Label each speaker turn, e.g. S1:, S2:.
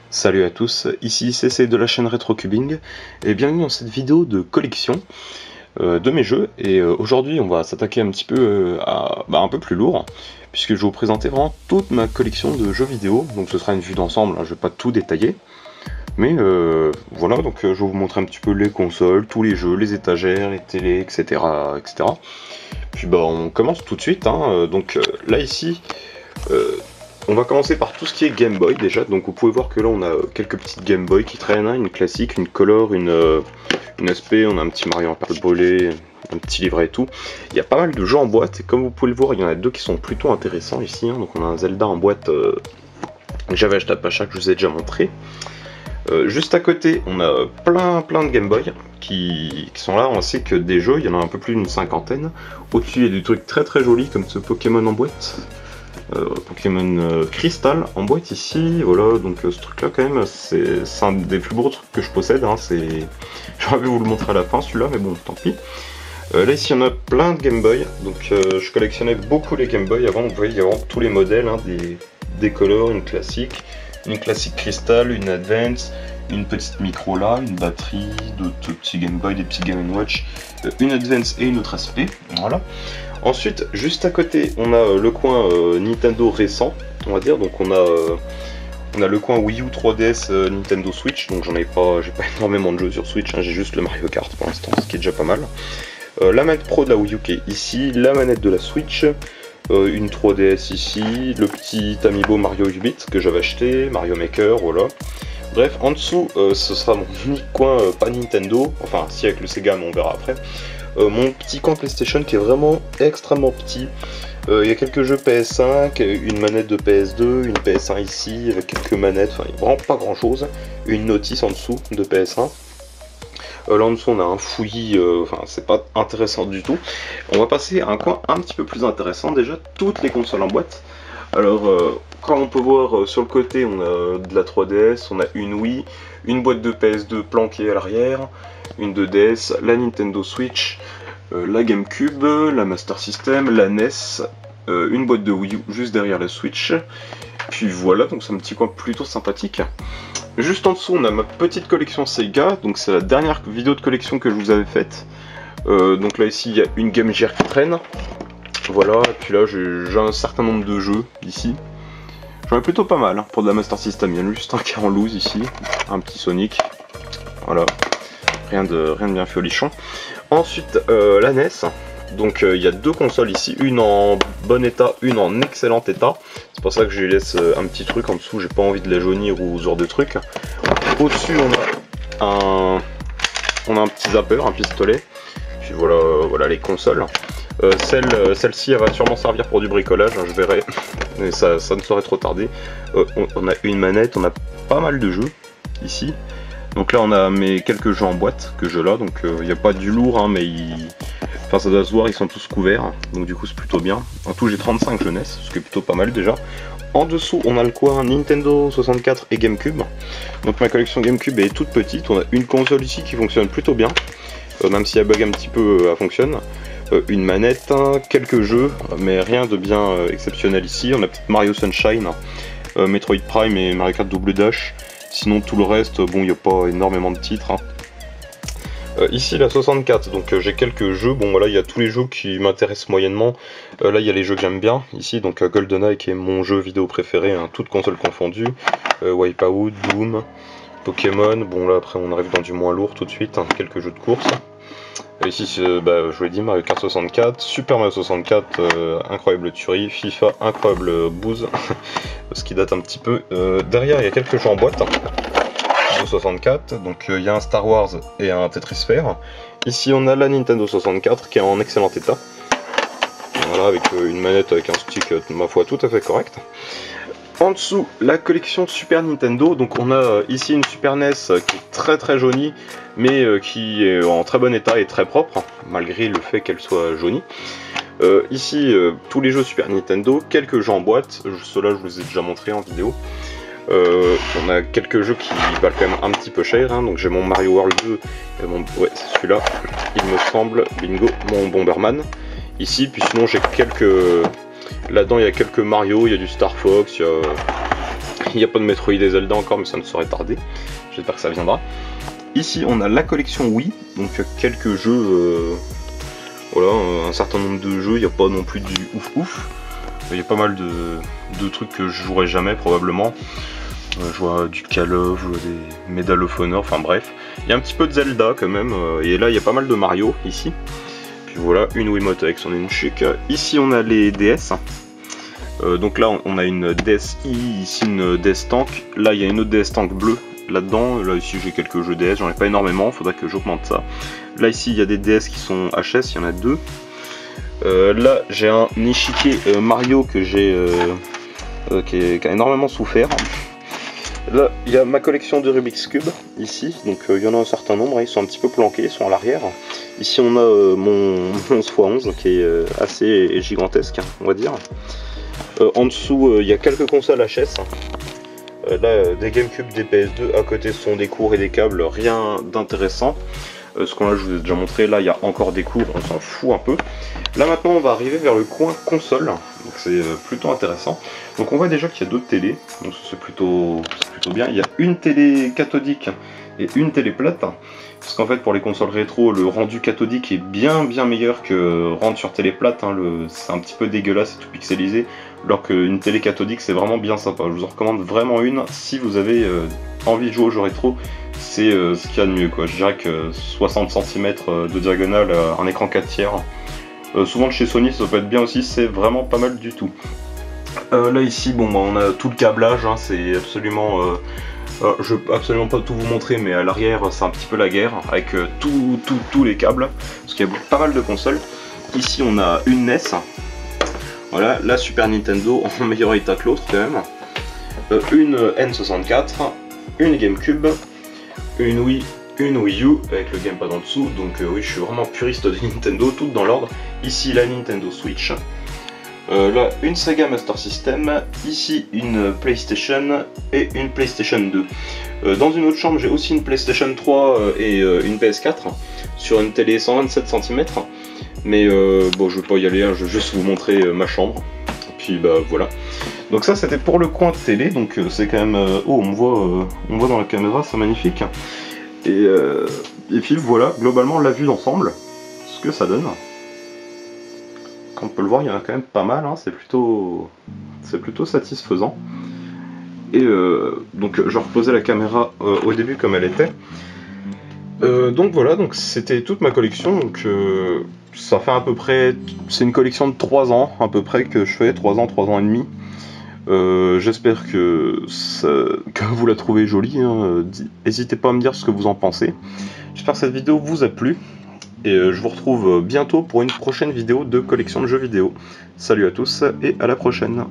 S1: Salut à tous, ici CC de la chaîne RetroCubing et bienvenue dans cette vidéo de collection de mes jeux. Et aujourd'hui on va s'attaquer un petit peu à un peu plus lourd, puisque je vais vous présenter vraiment toute ma collection de jeux vidéo. Donc ce sera une vue d'ensemble, hein, je vais pas tout détailler, mais voilà, donc je vais vous montrer un petit peu les consoles, tous les jeux, les étagères, les télés, etc. etc. Puis on commence tout de suite, hein. Donc là ici on va commencer par tout ce qui est Game Boy déjà. Donc vous pouvez voir que là on a quelques petites Game Boy qui traînent, hein, une classique, une Color, une SP, on a un petit Mario en perle brûlée, un petit livret et tout. Il y a pas mal de jeux en boîte et comme vous pouvez le voir, il y en a deux qui sont plutôt intéressants ici, hein. Donc on a un Zelda en boîte que j'avais acheté à Pacha, que je vous ai déjà montré. Juste à côté, on a plein de Game Boy qui sont là, ainsi que des jeux, il y en a un peu plus d'une cinquantaine. Au-dessus, il y a des trucs très jolis comme ce Pokémon en boîte. Pokémon Crystal en boîte ici, voilà, donc ce truc là quand même, c'est un des plus beaux trucs que je possède, hein, j'aurais pu vous le montrer à la fin celui-là, mais bon, tant pis. Là ici on a plein de Game Boy, donc je collectionnais beaucoup les Game Boy avant, donc vous voyez il y a vraiment tous les modèles, hein, des Color, une classique Crystal, une Advance, une petite micro là, une batterie, d'autres petits Game Boy, des petits Game & Watch, une Advance et une autre SP, voilà. Ensuite, juste à côté, on a le coin Nintendo récent, on va dire. Donc on a le coin Wii U 3DS Nintendo Switch. Donc j'ai pas énormément de jeux sur Switch, hein, j'ai juste le Mario Kart pour l'instant, ce qui est déjà pas mal. La manette Pro de la Wii U qui est ici, la manette de la Switch, une 3DS ici, le petit Amiibo Mario 8-bit que j'avais acheté, Mario Maker, voilà. Bref, en dessous, ce sera mon unique coin pas Nintendo, enfin si avec le Sega, mais on verra après. Mon petit coin PlayStation qui est vraiment extrêmement petit. Il y a quelques jeux PS5, une manette de PS2, une PS1 ici, avec quelques manettes, enfin vraiment pas grand chose. Une notice en dessous de PS1. Là en dessous on a un fouillis, enfin c'est pas intéressant du tout. On va passer à un coin un petit peu plus intéressant, déjà toutes les consoles en boîte. Alors comme on peut voir sur le côté on a de la 3DS, on a une Wii, une boîte de PS2 planquée à l'arrière, une 2DS, la Nintendo Switch, la GameCube, la Master System, la NES, une boîte de Wii U juste derrière la Switch. Puis voilà, donc c'est un petit coin plutôt sympathique. Juste en dessous on a ma petite collection Sega, donc c'est la dernière vidéo de collection que je vous avais faite. Donc là ici il y a une Game Gear qui traîne. Voilà, et puis là j'ai un certain nombre de jeux ici. J'en ai plutôt pas mal, hein, pour de la Master System. Il y a juste un qui est en loose ici, un petit Sonic. Voilà, rien de bien folichon. Ensuite la NES. Donc il y a deux consoles ici, une en bon état, une en excellent état. C'est pour ça que je laisse un petit truc en dessous, j'ai pas envie de la jaunir ou ce genre de truc. Au-dessus on a un petit zapper, un pistolet. Puis voilà les consoles. Celle-ci elle va sûrement servir pour du bricolage, hein, je verrai, mais ça ne saurait trop tarder. On a une manette, on a pas mal de jeux ici. Donc là on a mes quelques jeux en boîte que je là, donc il n'y a pas du lourd, hein, mais enfin, ça doit se voir, ils sont tous couverts, donc du coup c'est plutôt bien. En tout j'ai 35 jeux NES, ce qui est plutôt pas mal déjà. En dessous on a le coin Nintendo 64 et GameCube. Donc ma collection GameCube est toute petite, on a une console ici qui fonctionne plutôt bien, même si elle bug un petit peu, elle fonctionne. Une manette, hein, quelques jeux, mais rien de bien exceptionnel ici. On a peut-être Mario Sunshine, Metroid Prime et Mario Kart Double Dash. Sinon tout le reste, bon, il n'y a pas énormément de titres, hein. Ici la 64, donc j'ai quelques jeux. Bon voilà, il y a tous les jeux qui m'intéressent moyennement. Là il y a les jeux que j'aime bien ici, donc GoldenEye qui est mon jeu vidéo préféré, hein, toutes consoles confondues. Wipeout, Doom, Pokémon. Bon là après on arrive dans du moins lourd tout de suite, hein, quelques jeux de course. Ici, je vous l'ai dit, Mario Kart 64, Super Mario 64, incroyable tuerie, FIFA, incroyable bouse, ce qui date un petit peu. Derrière, il y a quelques jeux en boîte, hein, de 64, donc il y a un Star Wars et un Tetris Sphere. Ici, on a la Nintendo 64 qui est en excellent état. Voilà, avec une manette avec un stick, ma foi, tout à fait correct. En dessous, la collection Super Nintendo. Donc on a ici une Super NES qui est très jaunie, mais qui est en très bon état et très propre, malgré le fait qu'elle soit jaunie. Ici, tous les jeux Super Nintendo, quelques jeux en boîte, ceux-là je vous les ai déjà montrés en vidéo. On a quelques jeux qui valent quand même un petit peu cher, hein. Donc j'ai mon Mario World 2, ouais c'est celui-là, il me semble, bingo, mon Bomberman ici. Puis sinon j'ai quelques... Là-dedans il y a quelques Mario, il y a du Star Fox, il n'y a pas de Metroid et Zelda encore, mais ça ne saurait tarder. J'espère que ça viendra. Ici on a la collection Wii, donc quelques jeux, voilà, un certain nombre de jeux, il n'y a pas non plus du ouf. Il y a pas mal de trucs que je jouerai jamais probablement. Je vois du Call of, je vois des Medal of Honor, enfin bref. Il y a un petit peu de Zelda quand même, et là il y a pas mal de Mario ici. Puis voilà, une Wiimote avec son Nunchuk. Ici on a les DS. Donc là on a une DSi, ici une DS Tank. Là il y a une autre DS Tank bleue là-dedans. Là ici j'ai quelques jeux DS, j'en ai pas énormément, faudrait que j'augmente ça. Là ici il y a des DS qui sont HS, il y en a deux. Là j'ai un Nishiki Mario que j'ai qui a énormément souffert. Là il y a ma collection de Rubik's Cube ici, donc il y en a un certain nombre, ils sont un petit peu planqués, ils sont à l'arrière. Ici on a mon 11x11 qui est assez gigantesque, on va dire. En dessous il y a quelques consoles HS. Là des GameCube, des PS2, à côté ce sont des cours et des câbles, rien d'intéressant. Ce qu'on a, je vous ai déjà montré, là il y a encore des cours, on s'en fout un peu. Là maintenant on va arriver vers le coin console, donc c'est plutôt intéressant. Donc on voit déjà qu'il y a d'autres télés, donc c'est plutôt bien. Il y a une télé cathodique et une télé plate, parce qu'en fait pour les consoles rétro, le rendu cathodique est bien meilleur que rendu sur télé plate, hein. C'est un petit peu dégueulasse, c'est tout pixelisé, alors qu'une télé cathodique c'est vraiment bien sympa. Je vous en recommande vraiment une si vous avez envie de jouer aux jeux rétro. C'est ce qu'il y a de mieux, quoi. Je dirais que 60 cm de diagonale, un écran 4 tiers. Souvent de chez Sony ça peut être bien aussi, c'est vraiment pas mal du tout. Là ici bon bah, on a tout le câblage, hein, c'est absolument... je peux absolument pas tout vous montrer, mais à l'arrière c'est un petit peu la guerre avec tous les câbles, parce qu'il y a pas mal de consoles. Ici on a une NES, voilà, la Super Nintendo en meilleur état que l'autre quand même, une N64, une GameCube, une Wii, une Wii U avec le gamepad en dessous, donc oui je suis vraiment puriste de Nintendo, toutes dans l'ordre. Ici la Nintendo Switch, là une Sega Master System, ici une PlayStation et une PlayStation 2. Dans une autre chambre j'ai aussi une PlayStation 3 et une PS4 sur une télé 127 cm, mais bon je vais pas y aller, hein, je vais juste vous montrer ma chambre. Puis bah voilà. Donc ça c'était pour le coin de télé, donc c'est quand même... oh on voit dans la caméra, c'est magnifique. Et puis voilà, globalement la vue d'ensemble, ce que ça donne. Comme on peut le voir, il y en a quand même pas mal, hein, c'est plutôt satisfaisant. Et donc je reposais la caméra au début comme elle était. Donc voilà, donc c'était toute ma collection, donc ça fait à peu près, c'est une collection de 3 ans à peu près que je fais, 3 ans et demi. J'espère que vous la trouvez jolie, hein. N'hésitez pas à me dire ce que vous en pensez. J'espère que cette vidéo vous a plu, et je vous retrouve bientôt pour une prochaine vidéo de collection de jeux vidéo. Salut à tous et à la prochaine.